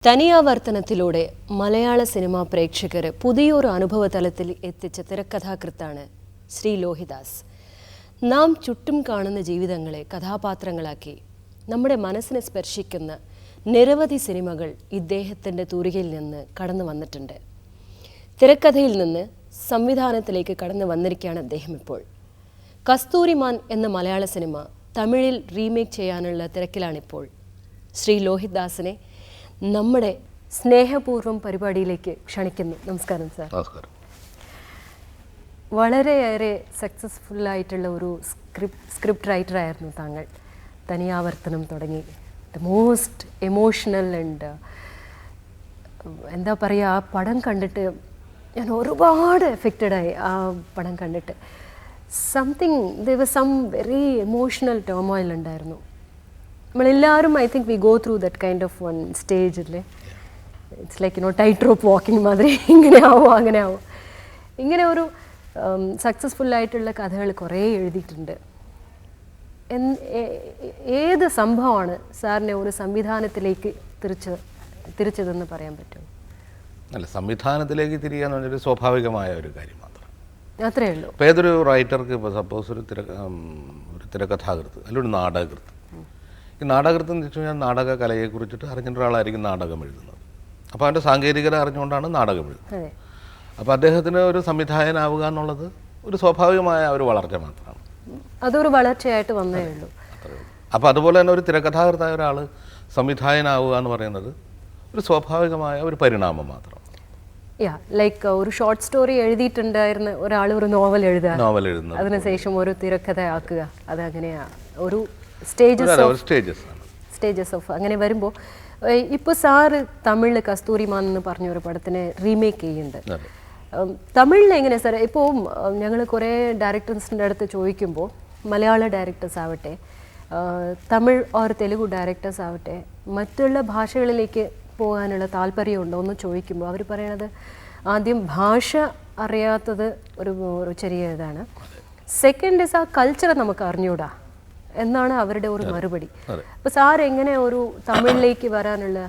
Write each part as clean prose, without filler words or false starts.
തനിയാവർത്തനത്തിലൂടെ മലയാള cinema പ്രേക്ഷകരെ പുതിയൊരു അനുഭവ തലത്തിൽ എത്തിച്ച തിരക്കഥാകൃത്താണ് ശ്രീ ലോഹിദാസ്. നാം ചുറ്റും കാണുന്ന ജീവിതങ്ങളെ കഥാപാത്രങ്ങളാക്കി നമ്മുടെ മനസ്സിനെ സ്പർശിക്കുന്ന നിരവധി സിനിമകൾ ഇദ്ദേഹത്തിൻ്റെ തൂരികയിൽ നിന്ന് കടന്നു വന്നിട്ടുണ്ട്. തിരക്കഥയിൽ നിന്ന് സംവിധാനത്തിലേക്ക് കടന്നു വന്നിരിക്കുകയാണ് അദ്ദേഹം ഇപ്പോൾ. കസ്തൂരിമാൻ എന്ന മലയാള സിനിമ തമിഴിൽ റീമേക്ക് ചെയ്യാനുള്ള തിരക്കിലാണിപ്പോൾ. ശ്രീ ലോഹിദാസിനെ നമ്മുടെ സ്നേഹപൂർവ്വം പരിപാടിയിലേക്ക് ക്ഷണിക്കുന്നു. നമസ്കാരം സാർ. നമസ്കാരം. വളരെയേറെ സക്സസ്ഫുള്ളായിട്ടുള്ള ഒരു സ്ക്രിപ്റ്റ് റൈറ്ററായിരുന്നു താങ്കൾ. തനിയാവർത്തനം തുടങ്ങി ദ മോസ്റ്റ് എമോഷണൽ ആൻഡ് എന്താ പറയുക, ആ പടം കണ്ടിട്ട് ഞാൻ ഒരുപാട് എഫക്റ്റഡായി. ആ പടം കണ്ടിട്ട് സം വെരി എമോഷണൽ ടേമോയിൽ ഉണ്ടായിരുന്നു. നമ്മളെല്ലാവരും I think we go through that kind of one stage അല്ലേ. It's like tight rope walking മാതിരി, ഇങ്ങനെ ആവും അങ്ങനെ ആവും. ഇങ്ങനെ ഒരു സക്സസ്ഫുള്ളായിട്ടുള്ള കഥകൾ കുറേ എഴുതിയിട്ടുണ്ട്. ഏത് സംഭവമാണ് സാറിനെ ഒരു സംവിധാനത്തിലേക്ക് തിരിച്ചതെന്ന് പറയാൻ പറ്റുമോ? അല്ല, സംവിധാനത്തിലേക്ക് തിരികാന്ന് പറഞ്ഞൊരു സ്വാഭാവികമായ ഒരു കാര്യം മാത്രം, അത്രയേ ഉള്ളൂ. ഇപ്പോൾ ഏതൊരു റൈറ്റർക്ക്, ഇപ്പോൾ സപ്പോസ് ഒരു തിരക്കഥാകൃത്ത് അല്ലെങ്കിൽ ഒരു നാടകകൃത്ത്, ഈ നാടകകൃത്ത് എന്ന് വെച്ച് കഴിഞ്ഞാൽ നാടക കലയെക്കുറിച്ചിട്ട് അറിഞ്ഞ ഒരാളായിരിക്കും നാടകം എഴുതുന്നത്. അപ്പോൾ അതിൻ്റെ സാങ്കേതികത അറിഞ്ഞുകൊണ്ടാണ് നാടകം എഴുതുന്നത്. അപ്പോൾ അദ്ദേഹത്തിന് ഒരു സംവിധായകനാവുക എന്നുള്ളത് ഒരു സ്വാഭാവികമായ ഒരു വളർച്ച മാത്രമാണ്. അതൊരു വളർച്ചയായിട്ട് വന്നേ ഉള്ളൂ. അപ്പോൾ അതുപോലെ തന്നെ ഒരു തിരക്കഥാകൃത്തായ ഒരാൾ സംവിധായകനാവുക എന്ന് പറയുന്നത് ഒരു സ്വാഭാവികമായ ഒരു പരിണാമം മാത്രം. ലൈക്ക് ഒരു ഷോർട്ട് സ്റ്റോറി എഴുതിയിട്ടുണ്ടായിരുന്ന ഒരാൾ ഒരു നോവൽ എഴുതുന്നത്, അതിനുശേഷം ഒരു തിരക്കഥ ആക്കുക, അതങ്ങനെയാ ഒരു സ്റ്റേജസ് ഓഫ് അങ്ങനെ വരുമ്പോൾ ഇപ്പോൾ സാറ് തമിഴിൽ കസ്തൂരിമാൻ എന്ന് പറഞ്ഞൊരു പടത്തിനെ റീമേക്ക് ചെയ്യുന്നുണ്ട്. തമിഴിൽ എങ്ങനെ സാർ? ഇപ്പോൾ ഞങ്ങൾ കുറേ ഡയറക്ടേഴ്സിൻ്റെ അടുത്ത് ചോദിക്കുമ്പോൾ മലയാള ഡയറക്ടേഴ്സ് ആവട്ടെ, തമിഴ് ഓർ തെലുഗു ഡയറക്ടേഴ്സ് ആവട്ടെ, മറ്റുള്ള ഭാഷകളിലേക്ക് പോകാനുള്ള താല്പര്യമുണ്ടോ എന്ന് ചോദിക്കുമ്പോൾ അവർ പറയണത് ആദ്യം ഭാഷ അറിയാത്തത് ഒരു ചെറിയ ഇതാണ്. സെക്കൻഡ് ഇസ് ആ കൾച്ചർ നമുക്ക് അറിഞ്ഞൂടാ എന്നാണ് അവരുടെ ഒരു മറുപടി. അപ്പോൾ സാർ എങ്ങനെ ഒരു തമിഴിലേക്ക് വരാനുള്ള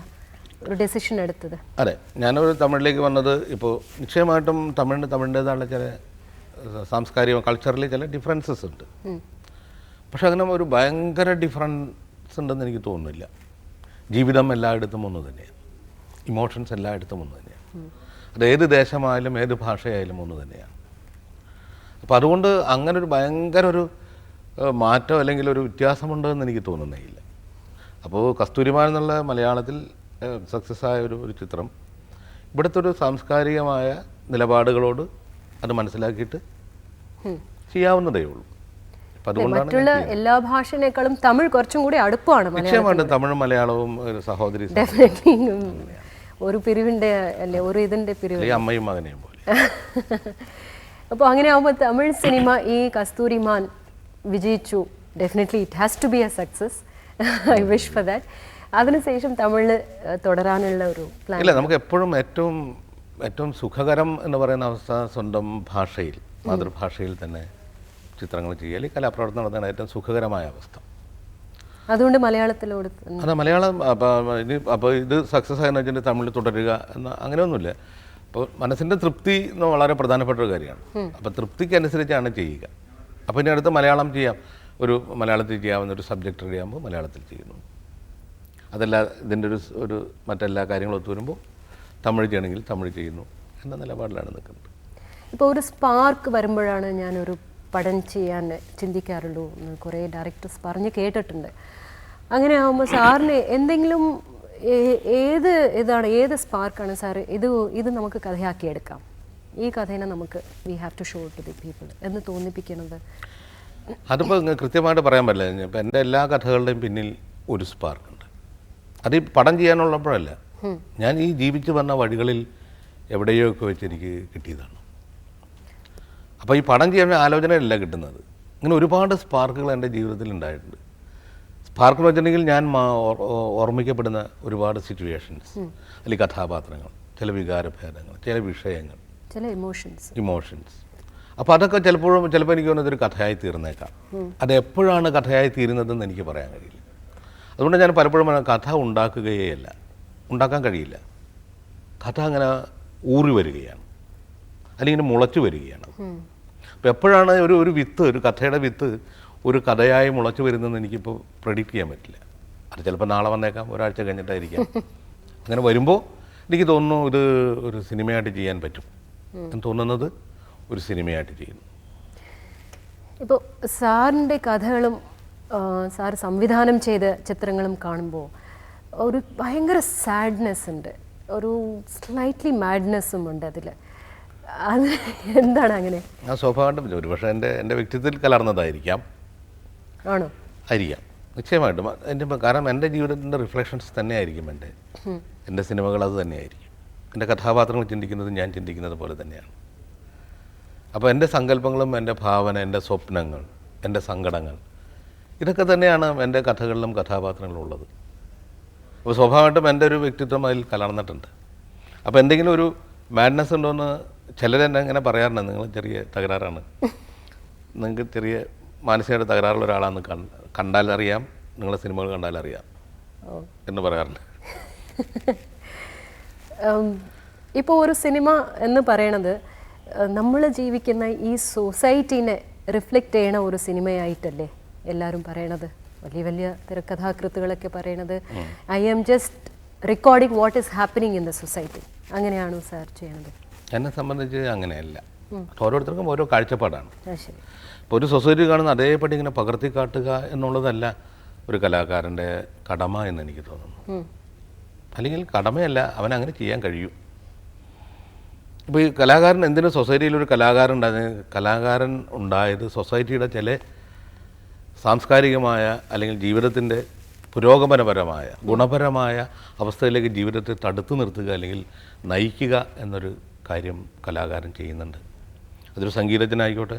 ഒരു ഡെസിഷൻ എടുത്തത്? അതെ, ഞാനൊരു തമിഴിലേക്ക് വന്നത് ഇപ്പോൾ നിശ്ചയമായിട്ടും തമിഴിൻ്റെതായുള്ള ചില സാംസ്കാരിക കൾച്ചറിൽ ചില ഡിഫറൻസസ് ഉണ്ട്. പക്ഷെ അങ്ങനെ ഒരു ഭയങ്കര ഡിഫറൻസ് ഉണ്ടെന്ന് എനിക്ക് തോന്നുന്നില്ല. ജീവിതം എല്ലായിടത്തും ഒന്ന് തന്നെയാണ്, ഇമോഷൻസ് എല്ലായിടത്തും ഒന്ന് തന്നെയാണ്. അത് ഏത് ദേശമായാലും ഏത് ഭാഷയായാലും ഒന്ന് തന്നെയാണ്. അപ്പോൾ അതുകൊണ്ട് അങ്ങനെ ഒരു ഭയങ്കര ഒരു മാറ്റം അല്ലെങ്കിൽ ഒരു വ്യത്യാസമുണ്ടെന്ന് എനിക്ക് തോന്നുന്നേയില്ല. അപ്പോൾ കസ്തൂരിമാൻ എന്നുള്ള മലയാളത്തിൽ സക്സസ് ആയ ഒരു ചിത്രം ഇവിടുത്തെ ഒരു സാംസ്കാരികമായ നിലപാടുകളോട് അത് മനസ്സിലാക്കിയിട്ട് ചെയ്യാവുന്നതേ ഉള്ളൂ. അപ്പം അതുകൊണ്ടാണ് എല്ലാ ഭാഷേനേക്കാളും തമിഴ് കുറച്ചും കൂടി അടുപ്പമാണ്. നിശ്ചയമായിട്ട് തമിഴും മലയാളവും ഒരു സഹോദരി, ഒരു പിരിവിൻ്റെ അല്ലേ, ഒരു ഇതിൻ്റെ പിരിവ്, അമ്മയും മകനെയും പോലെ. അപ്പോൾ അങ്ങനെ ആകുമ്പോൾ തമിഴ് സിനിമ ഈ കസ്തൂരിമാൻ വിജയിച്ചു. Definitely it has to be a success. I wish for that. അതിനുശേഷം തമിഴിൽ തുടരാനുള്ള ഒരു പ്ലാൻ ഇല്ല. നമുക്ക് എപ്പോഴും ഏറ്റവും സുഖകരം എന്ന് പറയുന്ന അവസ്ഥ സ്വന്തം ഭാഷയിൽ, മാതൃഭാഷയിൽ തന്നെ ചിത്രങ്ങൾ ചെയ്യൽ, കലാപ്രവർത്തനം നടത്താൻ ഏറ്റവും സുഖകരമായ അവസ്ഥ. അതുകൊണ്ട് മലയാളത്തിലോട് അതെ, മലയാളം അപ്പോൾ ഇത് സക്സസ് ആയെന്ന് വെച്ചിട്ട് തമിഴിൽ തുടരുക എന്ന അങ്ങനെയൊന്നുമില്ല. അപ്പോൾ മനസ്സിൻ്റെ തൃപ്തി എന്ന് വളരെ പ്രധാനപ്പെട്ട ഒരു കാര്യമാണ്. അപ്പോൾ തൃപ്തിക്ക് അനുസരിച്ചാണ് ചെയ്യുക. അപ്പോൾ ഇനി അടുത്ത് മലയാളം ചെയ്യാം, ഒരു മലയാളത്തിൽ ചെയ്യാവുന്ന ഒരു സബ്ജക്റ്റ് റെഡി ആകുമ്പോൾ മലയാളത്തിൽ ചെയ്യുന്നു. അതല്ല ഇതിൻ്റെ ഒരു മറ്റെല്ലാ കാര്യങ്ങളും ഒത്തു വരുമ്പോൾ തമിഴ് ചെയ്യണമെങ്കിൽ തമിഴ് ചെയ്യുന്നു എന്ന നിലപാടിലാണ് നിൽക്കുന്നത്. ഇപ്പോൾ ഒരു സ്പാർക്ക് വരുമ്പോഴാണ് ഞാനൊരു പടം ചെയ്യാൻ ചിന്തിക്കാറുള്ളൂ എന്ന് കുറേ ഡയറക്ടേഴ്സ് പറഞ്ഞ് കേട്ടിട്ടുണ്ട്. അങ്ങനെ ആകുമ്പോൾ സാറിന് എന്തെങ്കിലും ഏത് സ്പാർക്കാണ് സാർ ഇത് നമുക്ക് കഥയാക്കിയെടുക്കാം, ഈ കഥേനെ നമുക്ക് we have to show to the people എന്ന് തോന്നിപ്പിക്കുന്നത്? അതിപ്പോൾ കൃത്യമായിട്ട് പറയാൻ പറ്റില്ല. ഇപ്പം എൻ്റെ എല്ലാ കഥകളുടെയും പിന്നിൽ ഒരു സ്പാർക്കുണ്ട്. അത് ഈ പടം ചെയ്യാനുള്ളപ്പോഴല്ല, ഞാൻ ഈ ജീവിച്ചു വന്ന വഴികളിൽ എവിടെയോ ഒക്കെ വെച്ച് എനിക്ക് കിട്ടിയതാണ്. അപ്പോൾ ഈ പടം ചെയ്യാൻ ആലോചനയല്ല കിട്ടുന്നത്. ഇങ്ങനെ ഒരുപാട് സ്പാർക്കുകൾ എൻ്റെ ജീവിതത്തിൽ ഉണ്ടായിട്ടുണ്ട്. സ്പാർക്ക് എന്ന് വെച്ചിട്ടുണ്ടെങ്കിൽ ഞാൻ ഓർമ്മിക്കപ്പെടുന്ന ഒരുപാട് സിറ്റുവേഷൻസ്, അല്ലെങ്കിൽ കഥാപാത്രങ്ങൾ, ചില വികാരഭേദങ്ങൾ, ചില വിഷയങ്ങൾ, ചില ഇമോഷൻസ്. അപ്പോൾ അതൊക്കെ ചിലപ്പോൾ എനിക്ക് തോന്നുന്നത് ഒരു കഥയായി തീർന്നേക്കാം. അത് എപ്പോഴാണ് കഥയായി തീരുന്നതെന്ന് എനിക്ക് പറയാൻ കഴിയില്ല. അതുകൊണ്ട് ഞാൻ പലപ്പോഴും കഥ ഉണ്ടാക്കുകയേ അല്ല, ഉണ്ടാക്കാൻ കഴിയില്ല. കഥ അങ്ങനെ ഊറി വരികയാണ്, അല്ലെങ്കിൽ മുളച്ചു വരികയാണ്. അപ്പോൾ എപ്പോഴാണ് ഒരു വിത്ത്, ഒരു കഥയുടെ വിത്ത് ഒരു കഥയായി മുളച്ചു വരുന്നതെന്ന് എനിക്കിപ്പോൾ പ്രെഡിക്റ്റ് ചെയ്യാൻ പറ്റില്ല. അത് ചിലപ്പോൾ നാളെ വന്നേക്കാം, ഒരാഴ്ച കഴിഞ്ഞിട്ടായിരിക്കാം. അങ്ങനെ വരുമ്പോൾ എനിക്ക് തോന്നുന്നു ഇത് ഒരു സിനിമയായിട്ട് ചെയ്യാൻ പറ്റും എന്ന് തോന്നുന്നത് ഒരു സിനിമയായിട്ട് ചെയ്യുന്നു. ഇപ്പോൾ സാറിൻ്റെ കഥകളും സാർ സംവിധാനം ചെയ്ത ചിത്രങ്ങളും കാണുമ്പോൾ ഒരു ഭയങ്കര സാഡ്നെസ് ഉണ്ട്, ഒരു സ്ലൈറ്റ്ലി മാഡ്നെസ്സും ഉണ്ട് അതിൽ. അത് എന്താണ് അങ്ങനെ? ആ സ്വാഭാവികമായിട്ടും ഒരു പക്ഷേ എൻ്റെ വ്യക്തിത്വത്തിൽ കലർന്നതായിരിക്കാം. ആണോ? ആയിരിക്കാം, നിശ്ചയമായിട്ടും. കാരണം എൻ്റെ ജീവിതത്തിൻ്റെ റിഫ്ലക്ഷൻസ് തന്നെയായിരിക്കും എൻ്റെ സിനിമകൾ. അത് തന്നെയായിരിക്കും എൻ്റെ കഥാപാത്രങ്ങൾ ചിന്തിക്കുന്നത് ഞാൻ ചിന്തിക്കുന്നത് പോലെ തന്നെയാണ്. അപ്പോൾ എൻ്റെ സങ്കല്പങ്ങളും എൻ്റെ ഭാവന, എൻ്റെ സ്വപ്നങ്ങൾ, എൻ്റെ സങ്കടങ്ങൾ, ഇതൊക്കെ തന്നെയാണ് എൻ്റെ കഥകളിലും കഥാപാത്രങ്ങളിലും ഉള്ളത്. അപ്പോൾ സ്വാഭാവികമായിട്ടും എൻ്റെ ഒരു വ്യക്തിത്വം അതിൽ കലർന്നിട്ടുണ്ട്. അപ്പോൾ എന്തെങ്കിലും ഒരു മാഡ്നെസ് ഉണ്ടോയെന്ന് ചിലരെന്നെ ഇങ്ങനെ പറയാറുണ്ട്, നിങ്ങൾ ചെറിയ തകരാറാണ്, നിങ്ങൾക്ക് ചെറിയ മാനസികമായിട്ട് തകരാറുള്ള ഒരാളാണെന്ന് കണ്ടാലറിയാം, നിങ്ങളുടെ സിനിമകൾ കണ്ടാലറിയാം എന്ന് പറയാറുണ്ട്. ഇപ്പോൾ ഒരു സിനിമ എന്ന് പറയണത് നമ്മൾ ജീവിക്കുന്ന ഈ സൊസൈറ്റീനെ റിഫ്ലക്റ്റ് ചെയ്യണ ഒരു സിനിമയായിട്ടല്ലേ എല്ലാവരും പറയണത്? വലിയ വലിയ തിരക്കഥാകൃത്തുകളൊക്കെ പറയണത് I am just recording what is happening in the society. അങ്ങനെയാണോ സാർ ചെയ്യണത്? എന്നെ സംബന്ധിച്ച് അങ്ങനെയല്ല. ഓരോരുത്തർക്കും ഓരോ കാഴ്ചപ്പാടാണ്. ശരി. ഇപ്പോൾ ഒരു സൊസൈറ്റി കാണുന്ന അതേപടി ഇങ്ങനെ പകർത്തി കാട്ടുക എന്നുള്ളതല്ല ഒരു കലാകാരൻ്റെ കടമ എന്ന് എനിക്ക് തോന്നുന്നു. അല്ലെങ്കിൽ കടമയല്ല, അവനങ്ങനെ ചെയ്യാൻ കഴിയും. ഇപ്പോൾ ഈ കലാകാരൻ എന്തിനും സൊസൈറ്റിയിലൊരു കലാകാരൻ ഉണ്ടായത് സൊസൈറ്റിയുടെ ചില സാംസ്കാരികമായ അല്ലെങ്കിൽ ജീവിതത്തിൻ്റെ പുരോഗമനപരമായ ഗുണപരമായ അവസ്ഥയിലേക്ക് ജീവിതത്തെ തടുത്തു നിർത്തുക അല്ലെങ്കിൽ നയിക്കുക എന്നൊരു കാര്യം കലാകാരൻ ചെയ്യുന്നുണ്ട്. അതൊരു സംഗീതജ്ഞനായിക്കോട്ടെ,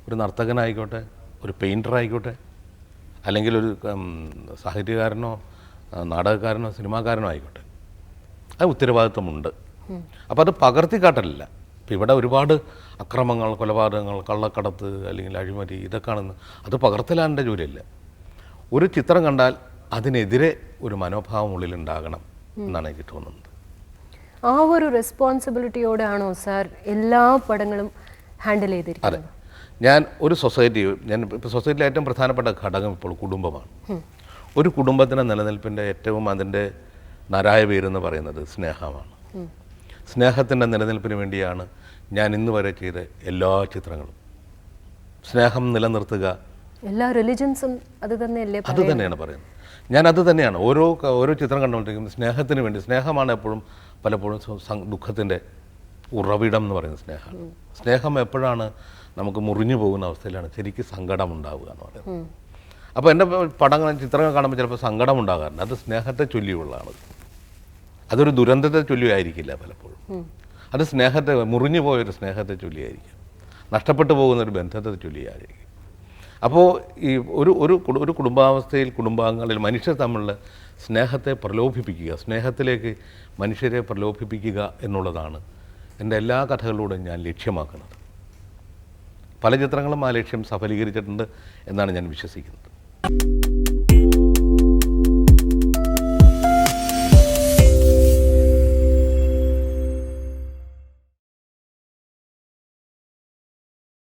ഒരു നർത്തകനായിക്കോട്ടെ, ഒരു പെയിൻറ്ററായിക്കോട്ടെ, അല്ലെങ്കിൽ ഒരു സാഹിത്യകാരനോ നാടകക്കാരനോ സിനിമാക്കാരനോ ആയിക്കോട്ടെ, അത് ഉത്തരവാദിത്വമുണ്ട്. അപ്പോൾ അത് പകർത്തിക്കാട്ടലില്ല. ഇപ്പോൾ ഇവിടെ ഒരുപാട് അക്രമങ്ങൾ, കൊലപാതകങ്ങൾ, കള്ളക്കടത്ത് അല്ലെങ്കിൽ അഴിമതി ഇതൊക്കെയാണെന്ന് അത് പകർത്തലാൻ്റെ ജോലിയല്ല. ഒരു ചിത്രം കണ്ടാൽ അതിനെതിരെ ഒരു മനോഭാവം ഉള്ളിലുണ്ടാകണം എന്നാണ് എനിക്ക് തോന്നുന്നത്. ആ ഒരു റെസ്പോൺസിബിലിറ്റിയോടാണോ സാർ എല്ലാ പടങ്ങളും ഹാൻഡിൽ ചെയ്തിരിക്കുന്നത്? ഞാൻ ഒരു ഇപ്പോൾ സൊസൈറ്റിയിലെ ഏറ്റവും പ്രധാനപ്പെട്ട ഘടകം ഇപ്പോൾ കുടുംബമാണ്. ഒരു കുടുംബത്തിൻ്റെ നിലനിൽപ്പിൻ്റെ ഏറ്റവും അതിൻ്റെ നാരായ പേരെന്ന് പറയുന്നത് സ്നേഹമാണ്. സ്നേഹത്തിൻ്റെ നിലനിൽപ്പിന് വേണ്ടിയാണ് ഞാൻ ഇന്ന് വരെ ചെയ്ത എല്ലാ ചിത്രങ്ങളും. സ്നേഹം നിലനിർത്തുക. എല്ലാ റിലിജൻസും അത് തന്നെയല്ലേ? അത് തന്നെയാണ് പറയുന്നത്. ഞാൻ അത് തന്നെയാണ് ഓരോ ചിത്രം കണ്ടുകൊണ്ടിരിക്കുന്നത്. സ്നേഹത്തിന് വേണ്ടി. സ്നേഹമാണ് പലപ്പോഴും ദുഃഖത്തിൻ്റെ ഉറവിടം എന്ന് പറയുന്നത് സ്നേഹമാണ്. സ്നേഹം എപ്പോഴാണ് നമുക്ക് മുറിഞ്ഞു പോകുന്ന അവസ്ഥയിലാണ് ശരിക്കും സങ്കടം ഉണ്ടാവുക എന്ന് പറയുന്നത്. അപ്പോൾ എൻ്റെ ചിത്രങ്ങൾ കാണുമ്പോൾ ചിലപ്പോൾ സങ്കടം ഉണ്ടാകാറുണ്ട്. അത് സ്നേഹത്തെ ചൊല്ലിയുള്ളതാണ്. അതൊരു ദുരന്തത്തെ ചൊല്ലിയായിരിക്കില്ല പലപ്പോഴും. അത് മുറിഞ്ഞു പോയൊരു സ്നേഹത്തെ ചൊല്ലിയായിരിക്കും, നഷ്ടപ്പെട്ടു പോകുന്ന ഒരു ബന്ധത്തെ ചൊല്ലിയായിരിക്കും. അപ്പോൾ ഈ ഒരു കുടുംബാവസ്ഥയിൽ കുടുംബാംഗങ്ങളിൽ മനുഷ്യർ തമ്മിലുള്ള സ്നേഹത്തെ പ്രലോഭിപ്പിക്കുക, സ്നേഹത്തിലേക്ക് മനുഷ്യരെ പ്രലോഭിപ്പിക്കുക എന്നുള്ളതാണ് എൻ്റെ എല്ലാ കഥകളിലൂടെയും ഞാൻ ലക്ഷ്യമാക്കുന്നത്. പല ചിത്രങ്ങളും ആ ലക്ഷ്യം സഫലീകരിച്ചിട്ടുണ്ട് എന്നാണ് ഞാൻ വിശ്വസിക്കുന്നത്.